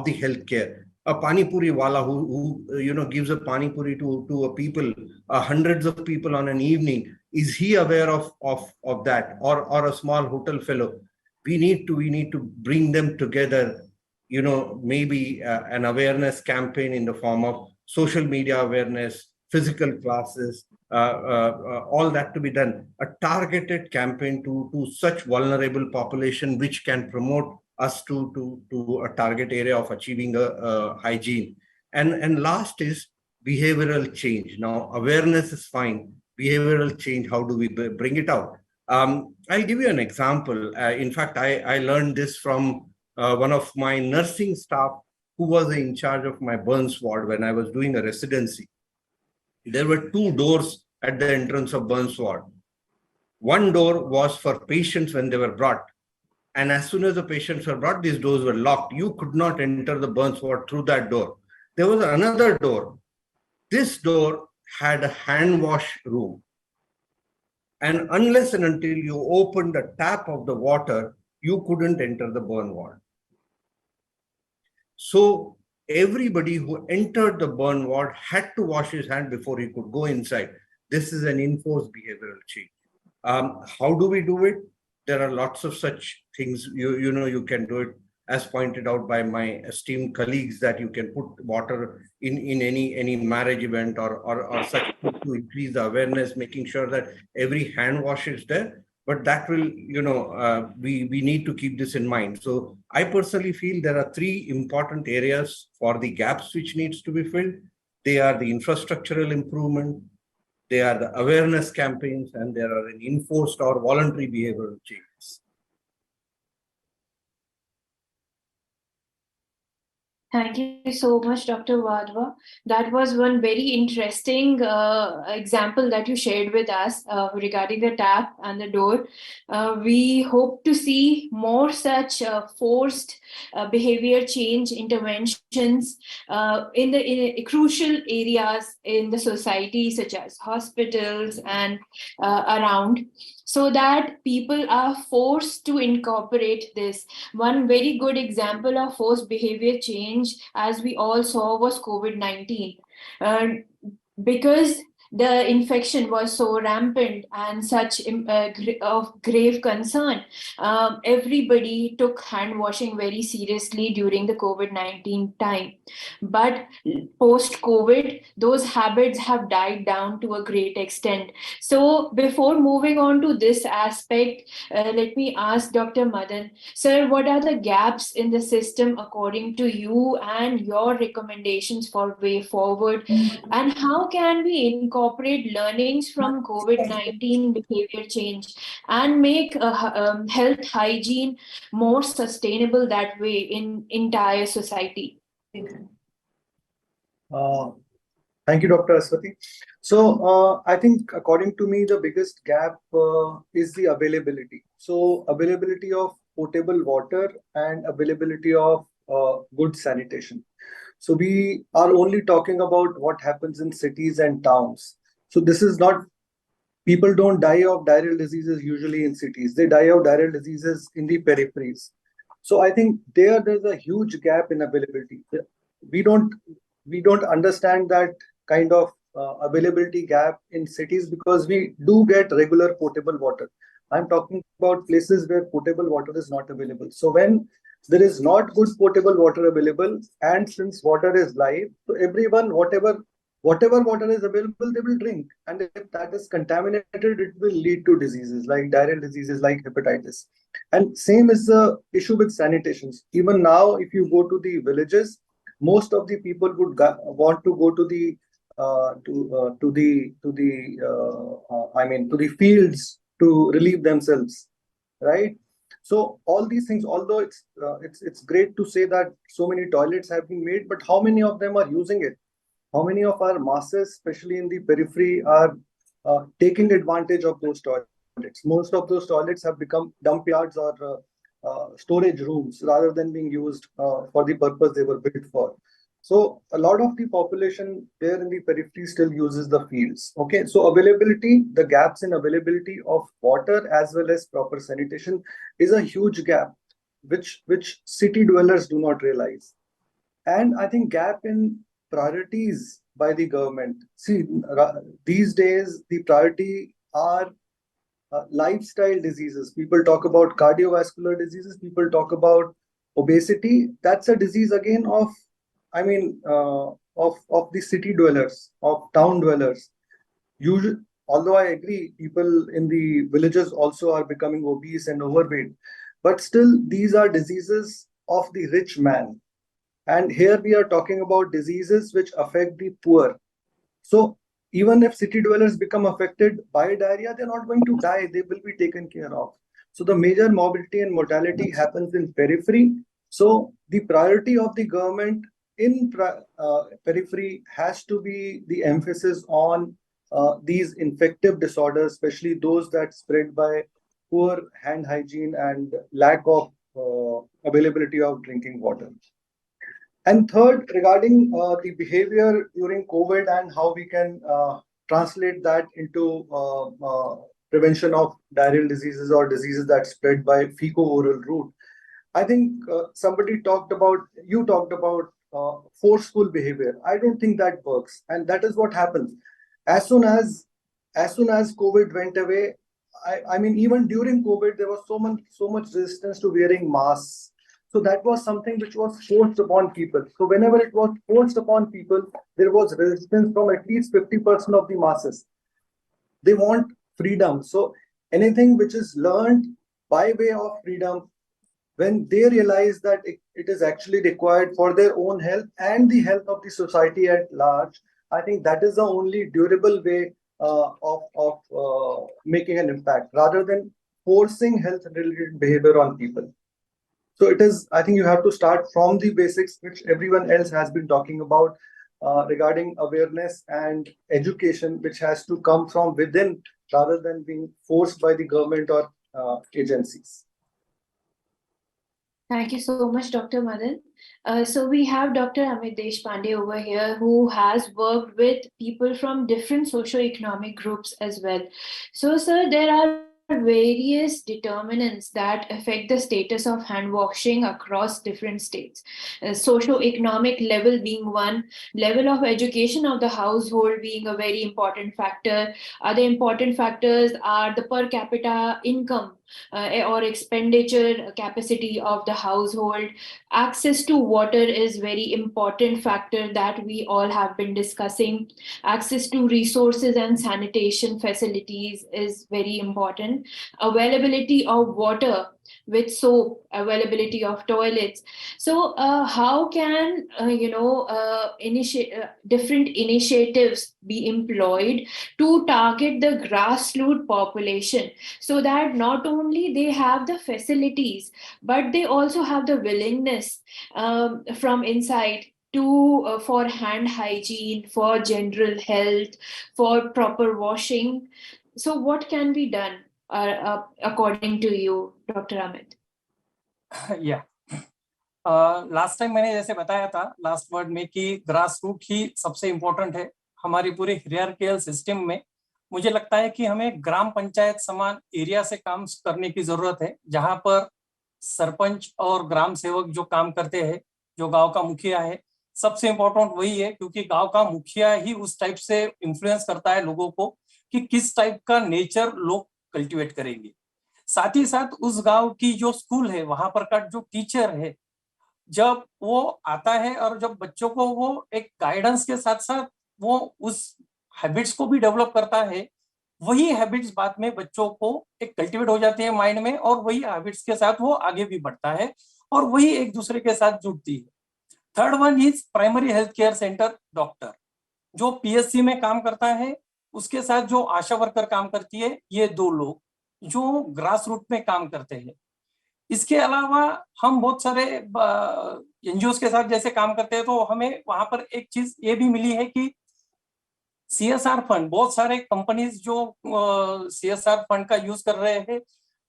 the healthcare. A pani puri wala who gives a pani puri to a people, hundreds of people on an evening. Is he aware of that, or a small hotel fellow? We need to bring them together. Maybe an awareness campaign in the form of social media awareness, physical classes, all that to be done. A targeted campaign to such vulnerable population, which can promote us to a target area of achieving a hygiene. And last is behavioral change. Now, awareness is fine. Behavioral change, how do we bring it out? I'll give you an example. In fact, I learned this from one of my nursing staff who was in charge of my burns ward when I was doing a residency. There were two doors at the entrance of burns ward. One door was for patients when they were brought. And as soon as the patients were brought, these doors were locked. You could not enter the burns ward through that door. There was another door. This door had a hand wash room. And unless and until you opened the tap of the water, you couldn't enter the burn ward. So everybody who entered the burn ward had to wash his hand before he could go inside. This is an enforced behavioral change. How do we do it? There are lots of such things. You can do it, as pointed out by my esteemed colleagues, that you can put water in any marriage event or such to increase the awareness, making sure that every hand wash is there. But that will, we need to keep this in mind. So I personally feel there are three important areas for the gaps which needs to be filled. They are the infrastructural improvement, they are the awareness campaigns, and there are an enforced or voluntary behavioral changes. Thank you so much, Dr. Wadhwa. That was one very interesting example that you shared with us regarding the tap and the door. We hope to see more such forced behavior change interventions in crucial areas in the society, such as hospitals and around. so that people are forced to incorporate this. One very good example of forced behavior change, as we all saw, was COVID-19. Because the infection was so rampant and such of grave concern, everybody took hand washing very seriously during the COVID-19 time. But post-COVID, those habits have died down to a great extent. So before moving on to this aspect, let me ask Dr. Madan, sir, what are the gaps in the system according to you and your recommendations for way forward? And how can we incorporate learnings from COVID-19 behavior change and make health hygiene more sustainable that way in entire society? Thank you, Dr. Aswati. So I think according to me, the biggest gap is the availability. So availability of potable water and availability of good sanitation. So we are only talking about what happens in cities and towns. So this is not, people don't die of diarrheal diseases usually in cities. They die of diarrheal diseases in the peripheries. So I think there's a huge gap in availability. We don't understand that kind of availability gap in cities because we do get regular potable water. I'm talking about places where potable water is not available. So when there is not good potable water available, and since water is life, so everyone, whatever water is available, they will drink. And if that is contaminated, it will lead to diseases like diarrheal diseases like hepatitis. And same is the issue with sanitations. Even now, if you go to the villages, most of the people would want to go to the to the fields to relieve themselves, right? So all these things, although it's great to say that so many toilets have been made, but how many of them are using it? How many of our masses, especially in the periphery, are taking advantage of those toilets? Most of those toilets have become dump yards or storage rooms rather than being used for the purpose they were built for. So a lot of the population there in the periphery still uses the fields. Okay, so availability, the gaps in availability of water as well as proper sanitation is a huge gap, which city dwellers do not realize. And I think gap in priorities by the government. See, these days the priority are lifestyle diseases. People talk about cardiovascular diseases. People talk about obesity. That's a disease again of, of the city dwellers, of town dwellers. Usually, although I agree, people in the villages also are becoming obese and overweight, but still these are diseases of the rich man. And here we are talking about diseases which affect the poor. So even if city dwellers become affected by diarrhea, they're not going to die. They will be taken care of. So the major morbidity and mortality happens in periphery. So the priority of the government in periphery has to be the emphasis on these infective disorders, especially those that spread by poor hand hygiene and lack of availability of drinking water. And third, regarding the behavior during COVID and how we can translate that into prevention of diarrheal diseases or diseases that spread by fecal-oral route. I think you talked about forceful behavior. I don't think that works, and that is what happens. As soon as COVID went away, I mean, even during COVID, there was so much resistance to wearing masks. So that was something which was forced upon people. So whenever it was forced upon people, there was resistance from at least 50% of the masses. They want freedom. So anything which is learned by way of freedom, when they realize that it is actually required for their own health and the health of the society at large, I think that is the only durable way of making an impact rather than forcing health-related behavior on people. So it is, I think you have to start from the basics, which everyone else has been talking about regarding awareness and education, which has to come from within rather than being forced by the government or agencies. Thank you so much, Dr. Madan. So we have Dr. Amit Deshpande over here, who has worked with people from different socio-economic groups as well. So, sir, there are various determinants that affect the status of hand washing across different states. Socio-economic level being one, level of education of the household being a very important factor. Other important factors are the per capita income or expenditure capacity of the household. Access to water is very important factor that we all have been discussing. Access to resources and sanitation facilities is very important. Availability of water with soap, availability of toilets. So how can different initiatives be employed to target the grassroots population, so that not only they have the facilities but they also have the willingness from inside to for hand hygiene, for general health, for proper washing. So what can be done according to you, Dr. Amit? या last time मैंने जैसे बताया था last word में कि grass root ही सबसे important है हमारी पूरे हियरार्किकल सिस्टम में। मुझे लगता है कि हमें ग्राम पंचायत समान एरिया से काम करने की जरूरत है, जहां पर सरपंच और ग्राम सेवक जो काम करते हैं, जो गांव का मुखिया है, सबसे इम्पोर्टेंट वही है, क्योंकि गांव का मुखिया ही उस टाइप से इन्फ्लुएंस करता है लोगों को कि किस टाइप का नेचर लोग कल्टीवेट करेंगे। साथ ही साथ उस गांव की जो स्कूल है, वहां पर का जो टीचर है, जब वो आता है और जब बच्चों को वो एक गाइडेंस के साथ साथ वो उस हैबिट्स को भी डेवलप करता है, वही हैबिट्स बाद में बच्चों को एक कल्टीवेट हो जाती है माइंड में, और वही हैबिट्स के साथ वो आगे भी बढ़ता है और वही एक दूसरे के साथ जुड़ती है। Third one is primary health care centre doctor, जो पीएससी में काम करता है, उसके साथ जो आशा वर्कर काम करती है, ये दो लोग जो ग्रास रूट में काम करते हैं। इसके अलावा हम बहुत सारे एनजीओ के साथ जैसे काम करते हैं, तो हमें वहां पर एक चीज ये भी मिली है कि सीएसआर फंड, बहुत सारे कंपनीज जो सीएसआर फंड का यूज कर रहे हैं,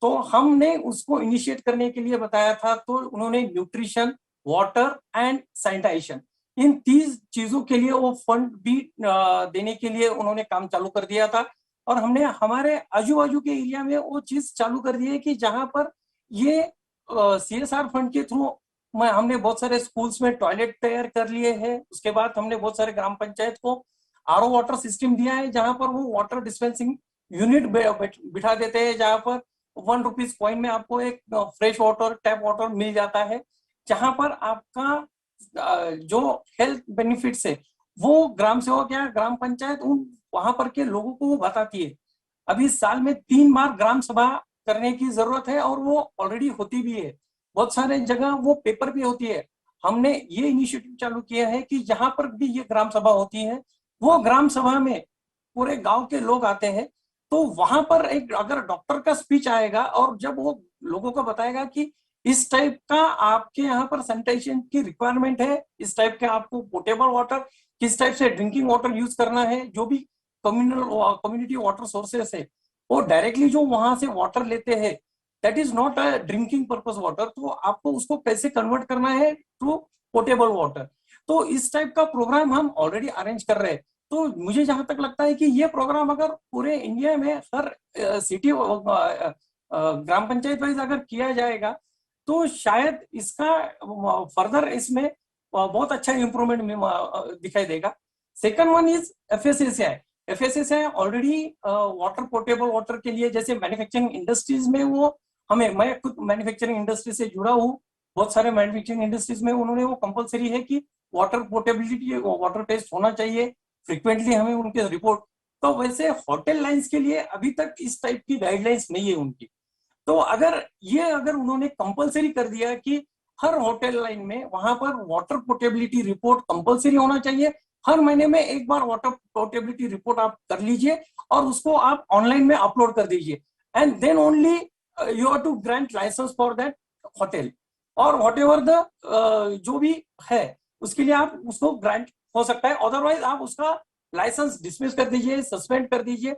तो हमने उसको इनिशिएट करने के लिए बताया था, तो उन्होंने न्यूट्रिशन, वाटर एंड सैनिटाइजेशन, इन 3 चीजों के लिए वो फंड भी देने के लिए उन्होंने काम चालू कर दिया था। और हमने हमारे आजू बाजू के एरिया में वो चीज चालू कर दी है कि जहां पर ये सीएसआर फंड के थ्रू हमने बहुत सारे स्कूल्स में टॉयलेट तैयार कर लिए हैं। उसके बाद हमने बहुत सारे ग्राम पंचायत को आरओ वाटर सिस्टम दिया है, जहां पर वो वाटर डिस्पेंसिंग यूनिट बिठा देते हैं, जहां पर 1 रुपीज कॉइन में आपको एक फ्रेश वाटर, टैप वाटर मिल जाता है, जहां पर आपका जो हेल्थ बेनिफिट्स है वो ग्राम सेवक या ग्राम पंचायत उन वहां पर के लोगों को वो बताती है। अभी साल में 3 बार ग्राम सभा करने की जरूरत है, और वो ऑलरेडी होती भी है, बहुत सारे जगह वो पेपर भी होती है। हमने ये इनिशिएटिव चालू किया है कि जहां पर भी ये ग्राम सभा होती है, वो ग्राम सभा में पूरे गांव के लोग आते हैं, तो वहां पर एक अगर डॉक्टर का स्पीच आएगा और जब वो लोगों को बताएगा कि इस टाइप का आपके यहाँ पर सैनिटाइजेशन की रिक्वायरमेंट है, इस टाइप के आपको पोर्टेबल वाटर, किस टाइप से ड्रिंकिंग वाटर यूज करना है, जो भी कम्युनिटी वाटर सोर्सेस है, वो डायरेक्टली जो वहां से वाटर लेते हैं, that is not a drinking purpose water, तो आपको उसको कैसे कन्वर्ट करना है टू पोर्टेबल वाटर। तो इस टाइप का प्रोग्राम हम ऑलरेडी अरेंज कर रहे हैं। तो मुझे जहां तक लगता है कि ये प्रोग्राम अगर पूरे इंडिया में हर सिटी ग्राम पंचायत वाइज अगर किया जाएगा, तो शायद इसका फर्दर इसमें बहुत अच्छा इंप्रूवमेंट दिखाई देगा। Second one is FSSI. FSSI already water, portable water के लिए, जैसे मैन्युफैक्चरिंग इंडस्ट्रीज में वो मैं खुद मैन्युफैक्चरिंग इंडस्ट्री से जुड़ा हूँ, बहुत सारे मैन्युफैक्चरिंग इंडस्ट्रीज में उन्होंने वो कंपलसरी है कि वाटर पोर्टेबिलिटी, वाटर टेस्ट होना चाहिए, फ्रिक्वेंटली हमें उनके रिपोर्ट। तो वैसे होटल लाइंस के लिए अभी तक इस टाइप की गाइडलाइंस नहीं है उनकी। तो अगर उन्होंने कंपलसरी कर दिया कि हर होटल लाइन में वहां पर वाटर पोर्टेबिलिटी रिपोर्ट कंपलसरी होना चाहिए, हर महीने में एक बार वाटर पोर्टेबिलिटी रिपोर्ट आप कर लीजिए और उसको आप ऑनलाइन में अपलोड कर दीजिए, and then only you have to grant licence for that hotel, और व्हाटएवर द जो भी है उसके लिए आप उसको ग्रांट हो सकता है, अदरवाइज आप उसका लाइसेंस डिसमिस कर दीजिए, सस्पेंड कर दीजिए।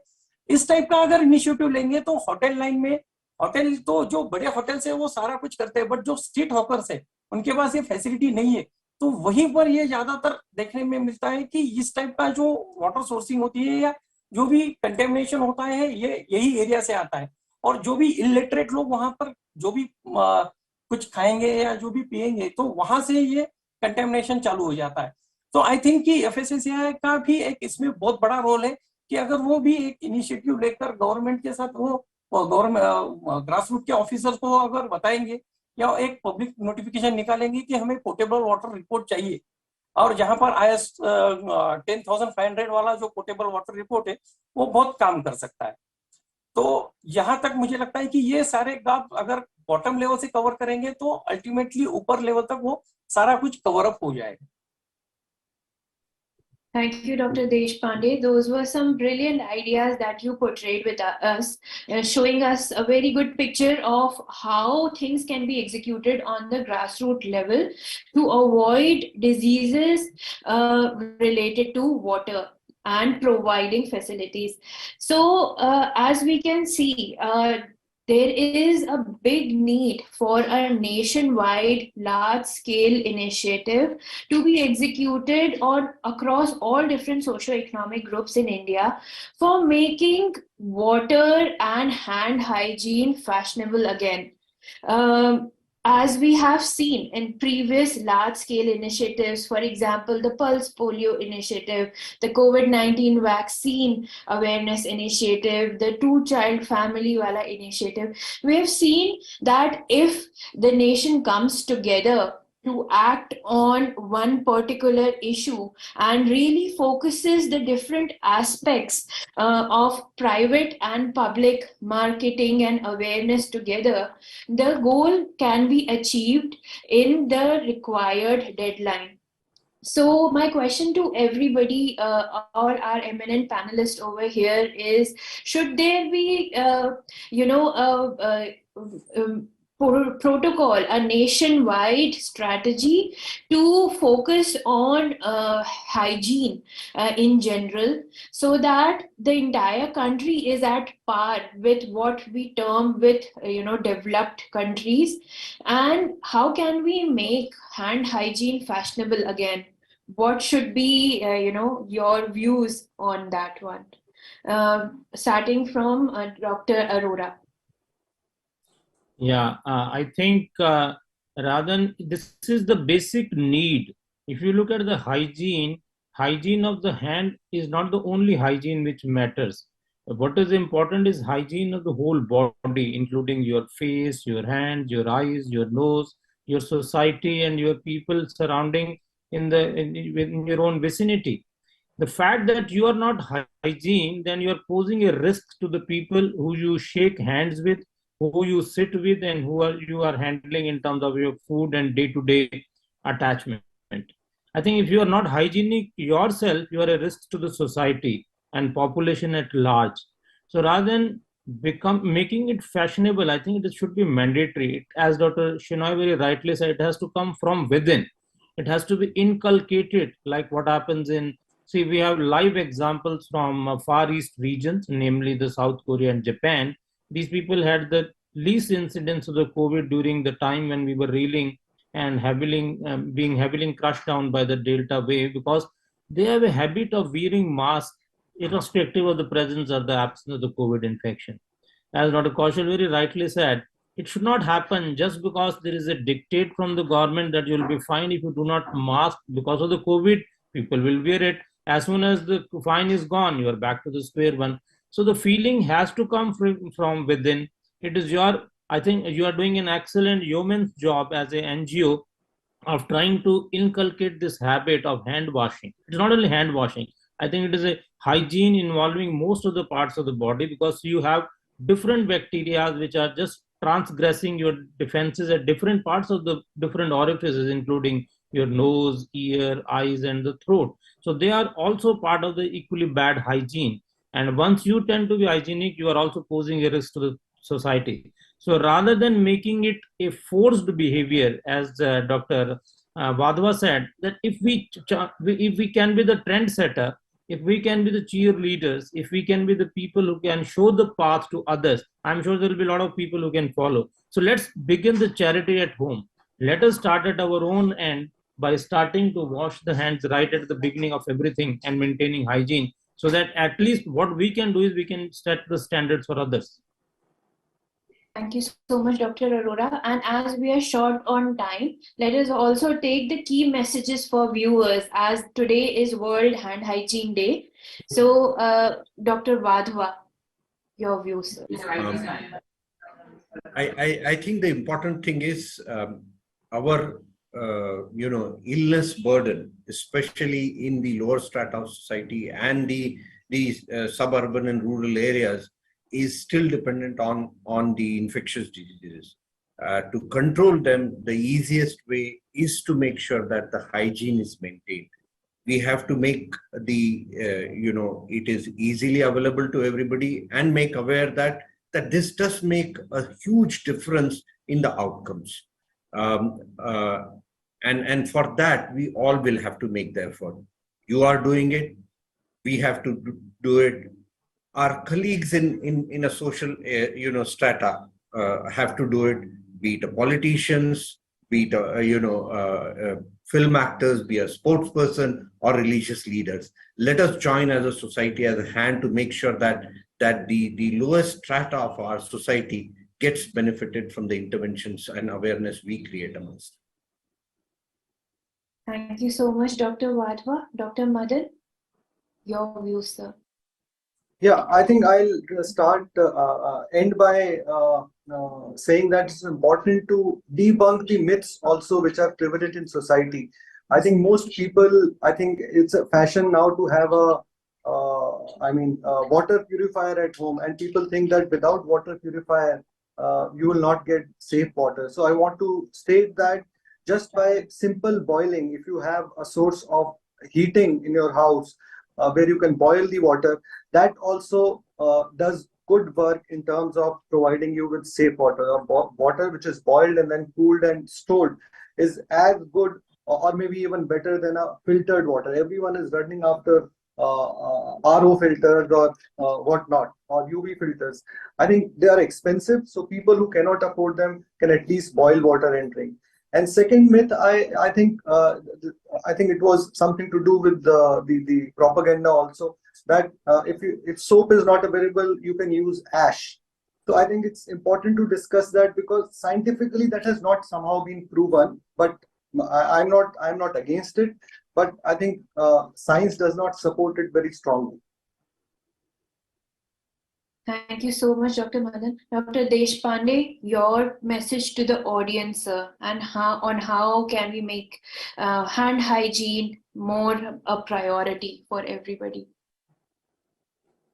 इस टाइप का अगर इनिशिएटिव लेंगे तो होटल लाइन में, होटल तो जो बड़े होटल्स है वो सारा कुछ करते हैं, बट जो स्ट्रीट हॉकर्स है उनके पास ये फैसिलिटी नहीं है, तो वहीं पर ये ज्यादातर देखने में मिलता है कि इस टाइप का जो वाटर सोर्सिंग होती है या जो भी कंटेमिनेशन होता है ये यही एरिया से आता है। और जो भी इलिटरेट लोग वहां पर जो भी कुछ खाएंगे या जो भी पिएंगे, तो वहां से ये कंटेमिनेशन चालू हो जाता है। तो आई थिंक कि FSSAI का भी एक इसमें बहुत बड़ा रोल है कि अगर वो भी एक इनिशिएटिव लेकर गवर्नमेंट के साथ वो गवर्नमेंट ग्रास रूट के ऑफिसर्स को अगर बताएंगे या एक पब्लिक नोटिफिकेशन निकालेंगे कि हमें पोर्टेबल वाटर रिपोर्ट चाहिए, और जहां पर IS 10,500 वाला जो पोर्टेबल वाटर रिपोर्ट है वो बहुत काम कर सकता है। तो यहां तक मुझे लगता है कि ये सारे गाप अगर बॉटम लेवल से कवर करेंगे तो अल्टीमेटली ऊपर लेवल तक वो सारा कुछ कवर अप हो जाएगा। Thank you, Dr. Deshpande. Those were some brilliant ideas that you portrayed with us, showing us a very good picture of how things can be executed on the grassroots level to avoid diseases related to water and providing facilities. So, as we can see, there is a big need for a nationwide large-scale initiative to be executed on across all different socio-economic groups in India for making water and hand hygiene fashionable again. As we have seen in previous large-scale initiatives, for example, the Pulse Polio Initiative, the COVID-19 Vaccine Awareness Initiative, the Two-Child Family Wala Initiative, we have seen that if the nation comes together to act on one particular issue and really focuses the different aspects of private and public marketing and awareness together, the goal can be achieved in the required deadline. So my question to everybody, all our eminent panelists over here is, should there be, protocol, a nationwide strategy to focus on hygiene in general, so that the entire country is at par with what we term with developed countries? And how can we make hand hygiene fashionable again? What should be your views on that one, starting from Dr. Arora? Yeah, I think rather this is the basic need. If you look at the hygiene of the hand is not the only hygiene which matters. What is important is hygiene of the whole body, including your face, your hands, your eyes, your nose, your society, and your people surrounding in your own vicinity. The fact that you are not hygiene, then you are posing a risk to the people who you shake hands with, who you sit with, and you are handling in terms of your food and day-to-day attachment. I think if you are not hygienic yourself, you are a risk to the society and population at large. So rather than making it fashionable, I think it should be mandatory. As Dr. Shinoy very rightly said, it has to come from within. It has to be inculcated, like what happens in, see, we have live examples from Far East regions, namely the South Korea and Japan. These people had the least incidence of the COVID during the time when we were reeling and being heavily crushed down by the Delta wave, because they have a habit of wearing masks irrespective of the presence or the absence of the COVID infection. As Dr. Kaushal very rightly said, it should not happen just because there is a dictate from the government that you'll be fined if you do not mask because of the COVID. People will wear it. As soon as the fine is gone, you are back to the square one. So the feeling has to come from within. It is I think you are doing an excellent yeoman's job as a NGO of trying to inculcate this habit of hand washing. It's not only hand washing. I think it is a hygiene involving most of the parts of the body, because you have different bacteria which are just transgressing your defenses at different parts of the different orifices, including your nose, ear, eyes, and the throat. So they are also part of the equally bad hygiene. And once you tend to be hygienic, you are also posing a risk to the society. So rather than making it a forced behavior, as Dr. Vadva said, that if we can be the trendsetter, if we can be the cheerleaders, if we can be the people who can show the path to others, I'm sure there will be a lot of people who can follow. So let's begin the charity at home. Let us start at our own end by starting to wash the hands right at the beginning of everything and maintaining hygiene, so that at least what we can do is we can set the standards for others. Thank you so much, Dr. Arora. And as we are short on time, let us also take the key messages for viewers, as today is World Hand Hygiene Day. So, Dr. Vadhva, your views, sir. I think the important thing is our illness burden, especially in the lower strata of society and the suburban and rural areas, is still dependent on the infectious diseases. To control them, the easiest way is to make sure that the hygiene is maintained. We have to make the it is easily available to everybody, and make aware that this does make a huge difference in the outcomes. And for that, we all will have to make the effort. You are doing it. We have to do it. Our colleagues in a social strata have to do it. Be it politicians, be it film actors, be a sports person or religious leaders. Let us join as a society, as a hand, to make sure that the lowest strata of our society gets benefited from the interventions and awareness we create amongst. Thank you so much, Dr. Vadhva. Dr. Madan, your views, sir. Yeah, I think I'll end by saying that it's important to debunk the myths also which are prevalent in society. I think most people, I think it's a fashion now to have a water purifier at home, and people think that without water purifier, you will not get safe water. So I want to state that just by simple boiling, if you have a source of heating in your house where you can boil the water, that also does good work in terms of providing you with safe water. Water which is boiled and then cooled and stored is as good or maybe even better than a filtered water. Everyone is running after RO filters or whatnot, or UV filters. I think they are expensive, so people who cannot afford them can at least boil water and drink. And second myth, I think it was something to do with the propaganda also, that if soap is not available, you can use ash. So I think it's important to discuss that, because scientifically that has not somehow been proven. But I'm not against it, but I think science does not support it very strongly. Thank you so much, Dr. Madan. Dr. Deshpande, your message to the audience, and how can we make hand hygiene more a priority for everybody?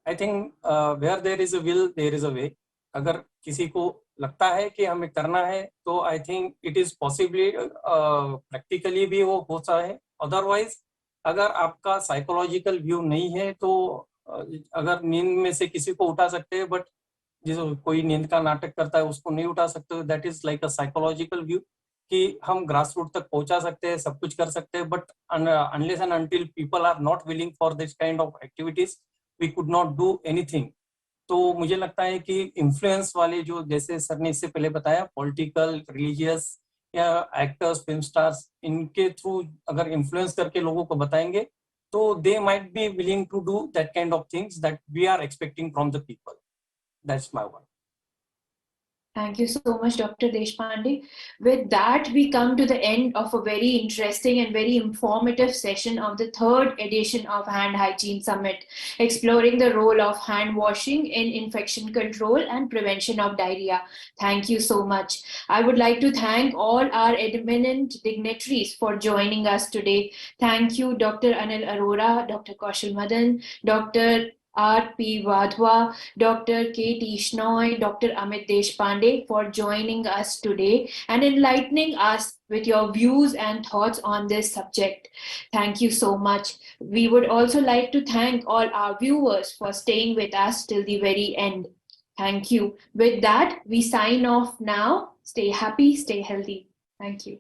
I think where there is a will, there is a way. अगर किसी को लगता है कि हमें करना है, तो I think it is possibly practically भी वो हो सकता है. Otherwise, अगर आपका psychological view नहीं है, तो अगर नींद में से किसी को उठा सकते हैं, बट जिस कोई नींद का नाटक करता है उसको नहीं उठा सकते. That is like a psychological view कि हम ग्रास रूट तक पहुंचा सकते हैं, सब कुछ कर सकते हैं, but unless and until people are not willing for this kind of activities, we could not do anything. तो मुझे लगता है कि इन्फ्लुएंस वाले जो, जैसे सर ने इससे पहले बताया, पॉलिटिकल, रिलीजियस या एक्टर्स, फिल्म स्टार्स, इनके थ्रू अगर इन्फ्लुएंस करके लोगों को बताएंगे, so they might be willing to do that kind of things that we are expecting from the people. That's my one. Thank you so much, Dr. Deshpande. With that, we come to the end of a very interesting and very informative session of the third edition of Hand Hygiene Summit, exploring the role of hand washing in infection control and prevention of diarrhea. Thank you so much. I would like to thank all our eminent dignitaries for joining us today. Thank you, Dr. Anil Arora, Dr. Kaushal Madan, Dr. R.P. Vadhva, Dr. K.T. Shnoy, Dr. Amit Deshpande for joining us today and enlightening us with your views and thoughts on this subject. Thank you so much. We would also like to thank all our viewers for staying with us till the very end. Thank you. With that, we sign off now. Stay happy, stay healthy. Thank you.